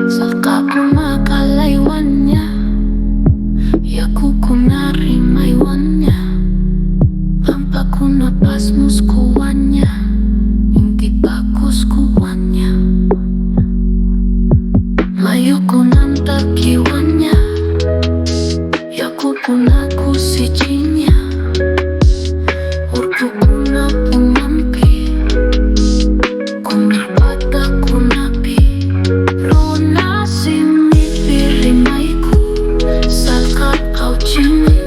Saka kumakalaywannya, yaku kunari maiwannya, tanpa kunapas muskuannya, inti bagus kuannya, mayu kunanta kiwannya, yaku kunaku sijinya, urku kuna pumampi, kunapata kunapi. Rona sini pirimaiku, salkat kau cini,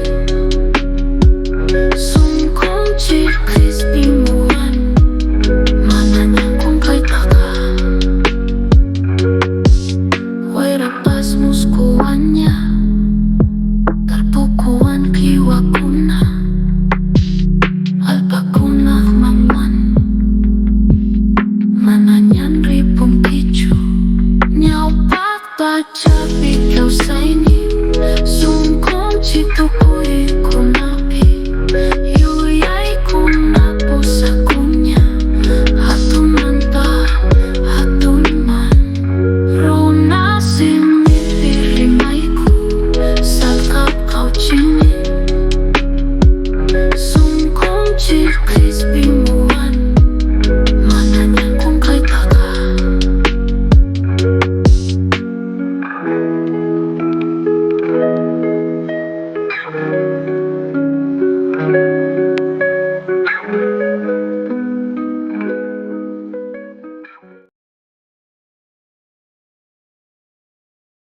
sungkong cikris imuan, mananya kung kay taka. Werapas muskuannya, terpukuan kiwakuna, alpakuna mamuan, mananyan ripong kicu. Nyaupak baca bikaw sa ini, sungkong citukui.